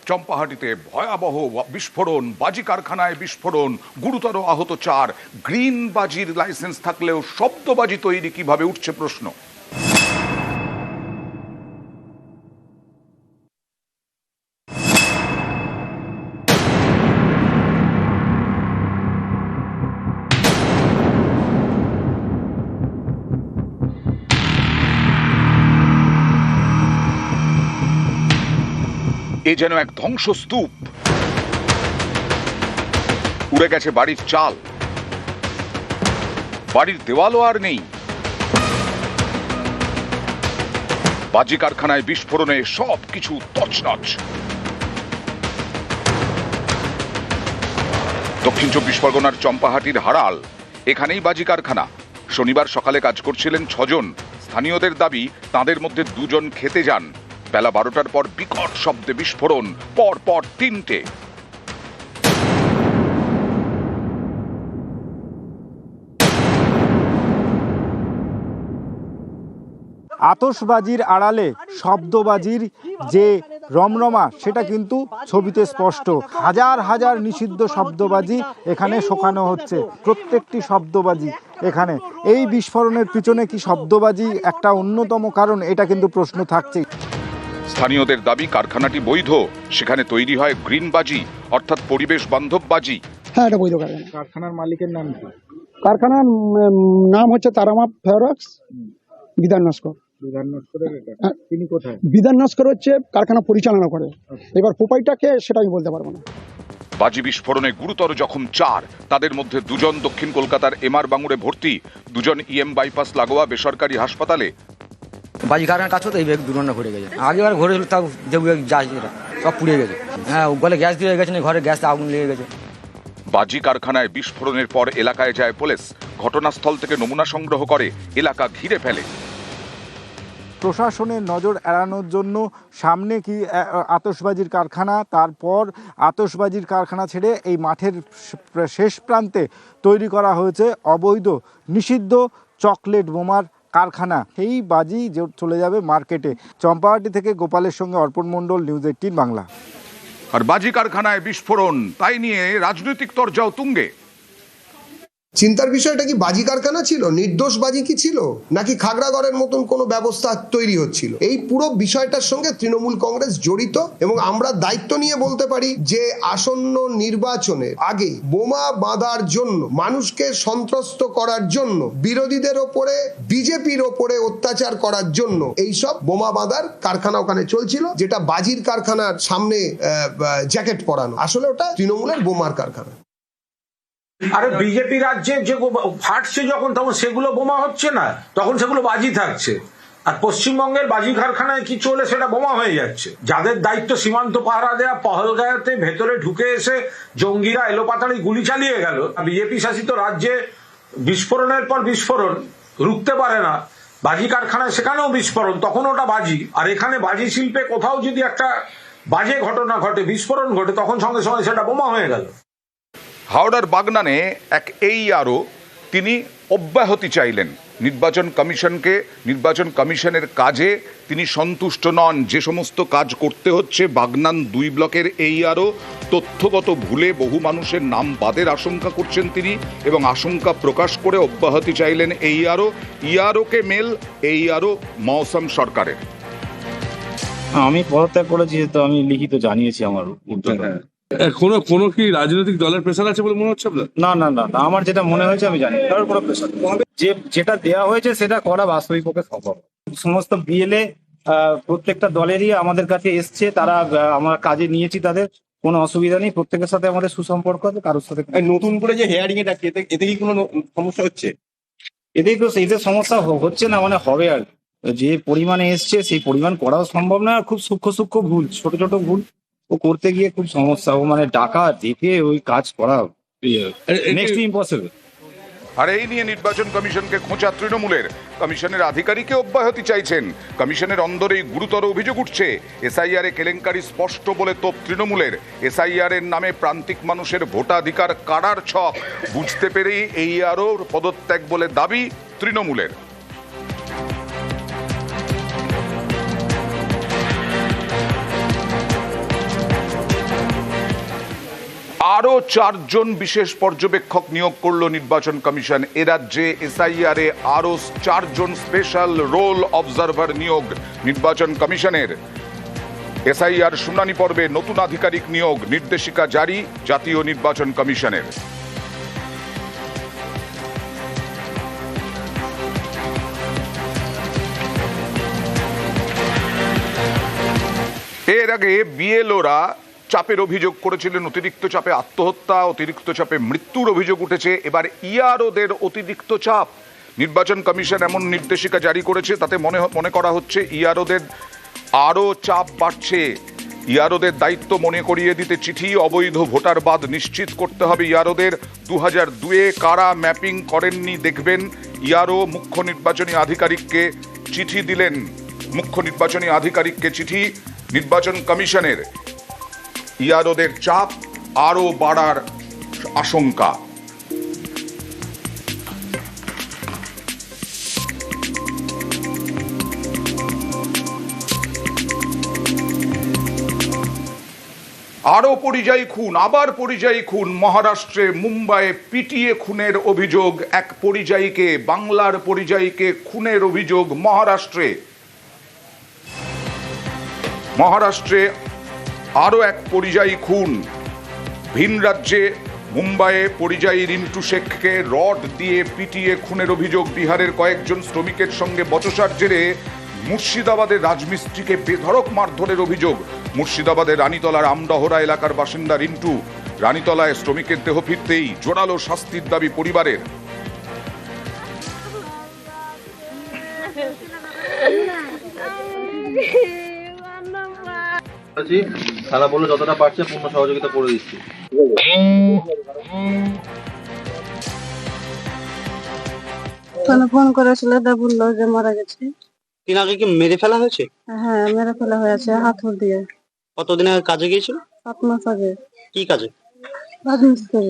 চম্পাহাটিতে ভয়াবহ বিস্ফোরণ, বাজি কারখানায় বিস্ফোরণ, গুরুতর আহত 4। গ্রিন বাজির লাইসেন্স থাকলেও শব্দবাজি তৈরি কিভাবে, উঠছে প্রশ্ন। এ যেন এক ধ্বংসস্তূপ। উড়ে গেছে বাড়ির চাল, বাড়ির দেওয়ালও আর নেই। বাজি কারখানায় বিস্ফোরণে সবকিছু তছনছ। দক্ষিণ 24 পরগনার চম্পাহাটির হারাল, এখানেই বাজি কারখানা। শনিবার সকালে কাজ করছিলেন 6 জন। স্থানীয়দের দাবি, তাদের মধ্যে 2 জন খেতে যান। বেলা 12টার পর বিকট শব্দে বিস্ফোরণ, পর পর 3টে। আতশবাজির আড়ালে শব্দবাজির যে রমরমা, সেটা কিন্তু ছবিতে স্পষ্ট। হাজার হাজার নিষিদ্ধ শব্দবাজি এখানে শোকানো হচ্ছে। প্রত্যেকটি শব্দবাজি এখানে, এই বিস্ফোরণের পিছনে কি শব্দবাজি একটা অন্যতম কারণ, এটা কিন্তু প্রশ্ন থাকছে। স্থানীয়দের দাবি, কারখানাটি বৈধ, সেখানে তৈরি হয় গ্রিন বাজি, অর্থাৎ পরিবেশ বান্ধব বাজি। হ্যাঁ, এটা বৈধ কারখানা। কারখানার মালিকের নাম কি? কারখানার নাম হচ্ছে তারামা ফেরক্স বিধান নস্কর। তিনি কোথায়? বিধান নস্কর হচ্ছে কারখানা পরিচালনা করে। এবার পোপাইটাকে সেটা আমি বলতে পারবো না। বাজি বিস্ফোরণে গুরুতর জখম 4। তাদের মধ্যে 2 জন দক্ষিণ কলকাতার এমআর বাঙুরে ভর্তি, 2 জন ইএম বাইপাস লাগোয়া বেসরকারি হাসপাতালে। বাজি কারখানার কাজ হতো, এই দুর্ঘটনা ঘটে গেছে। আগেবার ঘটেছিল, তাও সব পুড়ে গেছে। হ্যাঁ, গলে গ্যাস দিয়ে গেছে, ঘরে গ্যাস আগুন লেগে গেছে। বাজি কারখানায় বিস্ফোরণের পর এলাকায় যায় পুলিশ। ঘটনাস্থল থেকে নমুনা সংগ্রহ করে, এলাকা ঘিরে ফেলে। প্রশাসনের নজর এড়ানোর জন্য সামনে কি আতশবাজির কারখানা, তারপর আতশবাজির কারখানা ছেড়ে এই মাঠের শেষ প্রান্তে তৈরি করা হয়েছে অবৈধ নিষিদ্ধ চকলেট বোমার কারখানা। এই বাজি চলে যাবে মার্কেটে। চম্পাহাটি থেকে গোপালের সঙ্গে অর্পণ মণ্ডল, নিউজ 18 বাংলা। আর বাজি কারখানায় বিস্ফোরণ, তাই নিয়ে রাজনৈতিক তরজাও তুঙ্গে। চিন্তার বিষয়টা কি বাজি কারখানা ছিল, নির্দোষ বাজি কি ছিল, নাকি খাগড়াগড়ের মতন কোনো ব্যবস্থা তৈরি হচ্ছিল? এই পুরো বিষয়টার সঙ্গে তৃণমূল কংগ্রেস জড়িত, এবং আমরা দায়িত্ব নিয়ে বলতে পারি যে আসন্ন নির্বাচনের আগে বোমা বাঁধার জন্য, মানুষকে সন্ত্রস্ত করার জন্য, বিরোধীদের ওপরে, বিজেপির ওপরে অত্যাচার করার জন্য এইসব বোমা বাঁধার কারখানা ওখানে চলছিল, যেটা বাজির কারখানার সামনে জ্যাকেট পরানো। আসলে ওটা তৃণমূলের বোমার কারখানা। আরে বিজেপি রাজ্যে যে ফাটছে যখন, তখন সেগুলো বোমা হচ্ছে না, তখন সেগুলো বাজি থাকছে। আর পশ্চিমবঙ্গের বাজি কারখানায় কি চলে, সেটা বোমা হয়ে যাচ্ছে। যাদের দায়িত্ব সীমান্ত পাহারা দেয়া, পহলগাঁওতে ভেতরে ঢুকে এসে জঙ্গিরা এলোপাতাড়ি গুলি চালিয়ে গেল। বিজেপি শাসিত রাজ্যে বিস্ফোরণের পর বিস্ফোরণ রুখতে পারে না। বাজি কারখানায় সেখানেও বিস্ফোরণ, তখন ওটা বাজি। আর এখানে বাজি শিল্পে কোথাও যদি একটা বাজে ঘটনা ঘটে, বিস্ফোরণ ঘটে, তখন সঙ্গে সঙ্গে সেটা বোমা হয়ে গেল। হাওড়ার বাগনানে এক AERO, তিনি অব্যাহতি চাইলেন। নির্বাচন কমিশনের কাজে তিনি সন্তুষ্ট নন। যে সমস্ত কাজ করতে হচ্ছে বাগনান 2 ব্লকের AERO, তথ্যগত ভুলে বহু মানুষের নাম বাদের আশঙ্কা করছেন তিনি, এবং আশঙ্কা প্রকাশ করে অব্যাহতি চাইলেন ERO-কে মেল AERO মৌসম সরকারের। আমি পদত্যাগ করেছি, তো আমি লিখিত জানিয়েছি আমার উদ্যোগে। কোনো কি রাজনৈতিক দলের প্রেসার আছে বলে মনে হচ্ছে? না না না, আমার যেটা মনে হয়েছে আমি জানি, কারোর কোনো প্রেসার। যেটা দেওয়া হয়েছে সেটা করা বাস্তবিক পক্ষে সম্ভব। সমস্ত BLA প্রত্যেকটা দলেরই আমাদের কাছে এসছে, তারা আমরা কাজে নিয়েছি, তাদের কোনো অসুবিধা নেই, প্রত্যেকের সাথে আমাদের সুসম্পর্ক আছে, কারোর সাথে। নতুন করে যে হেয়ারিং এটা, এতে কি কোনো সমস্যা হচ্ছে? এদের সমস্যা হচ্ছে না, মানে হবে। আর যে পরিমাণে এসছে সেই পরিমাণ করাও সম্ভব না। খুব সূক্ষ্ম ভুল, ছোট ছোট ভুল ও করতে গিয়ে খুব সমস্যা। ও মানে ডাকা দেখে ওই কাজ করা নেক্সট টু ইম্পসিবল। আর এই নিয়ে নির্বাচন কমিশনকে খোঁচা তৃণমূলের। কমিশনের আধিকারিককে অব্যাহতি চাইছেন। কমিশনের অন্দরেই গুরুতর অভিযোগ উঠছে। SIR কেলেঙ্কারি স্পষ্ট বলে তোপ তৃণমূলের। SIR এর নামে প্রান্তিক মানুষের ভোটাধিকার কাড়ার ছক বুঝতে পেরেই AERO পদত্যাগ বলে দাবি তৃণমূলের। আরও 4 জন বিশেষ পর্যবেক্ষক নিয়োগ করল নির্বাচন কমিশন। এ রাজ্যে এসআইআরে আরও 4 জন স্পেশাল রোল অবজারভার নিয়োগ নির্বাচন কমিশনের। এসআইআর শুনানি পর্বে নতুন আধিকারিক নিয়োগ, নির্দেশিকা জারি জাতীয় নির্বাচন কমিশনের। এর আগে বিএলওরা চাপের অভিযোগ করেছিলেন, অতিরিক্ত চাপে আত্মহত্যা, অতিরিক্ত চাপে মৃত্যুর অভিযোগ উঠেছে। এবার ইআরওদের অতিরিক্ত চাপ। নির্বাচন কমিশন এমন নির্দেশিকা জারি করেছে, তাতে মনে করা হচ্ছে ইআরওদের আরও চাপ বাড়ছে। ইআরওদের দায়িত্ব মনে করিয়ে দিতে চিঠি, অবৈধ ভোটার বাদ নিশ্চিত করতে হবে ইআরওদের। 2002-এ কারা ম্যাপিং করেননি দেখবেন। ইআরও মুখ্য নির্বাচনী আধিকারিককে চিঠি দিলেন। মুখ্য নির্বাচনী আধিকারিককে চিঠি নির্বাচন কমিশনের। ইআরওদের চাপ আরও বাড়ার আশঙ্কা। আরও পরিযায়ী খুন, আবার পরিযায়ী খুন। মহারাষ্ট্রে মুম্বাইয়ে পিটিয়ে খুনের অভিযোগ। এক পরিযায়ীকে, বাংলার পরিযায়ীকে খুনের অভিযোগ মহারাষ্ট্রে আরও এক পরিযায়ী খুন। ভিন রাজ্যে মুম্বাইয়ে পরিযায়ী রিন্টু শেখকে রড দিয়ে পিটিয়ে খুনের অভিযোগ। বিহারের কয়েকজন শ্রমিকের সঙ্গে বচসার জেরে মুর্শিদাবাদের রাজমিস্ত্রিকে বেধড়ক মারধরের অভিযোগ। মুর্শিদাবাদের রানীতলার আমডহরা এলাকার বাসিন্দা রিন্টু। রানীতলায় শ্রমিকের দেহ ফিরতেই জোরালো শাস্তির দাবি পরিবারের। থানা বললো যতটা পারছে পূর্ণ সহযোগিতা করে দিচ্ছি। ফোন করেছিল, বললো যে মারা গেছে। তিনাকে কি মেরে ফেলা হয়েছে? হ্যাঁ, মেরে ফেলা হয়েছে হাতুড় দিয়ে। কতদিন আগে কাজে গিয়েছিল? 7 মাস আগে। কি কাজে? রাজমিস্ত্রি।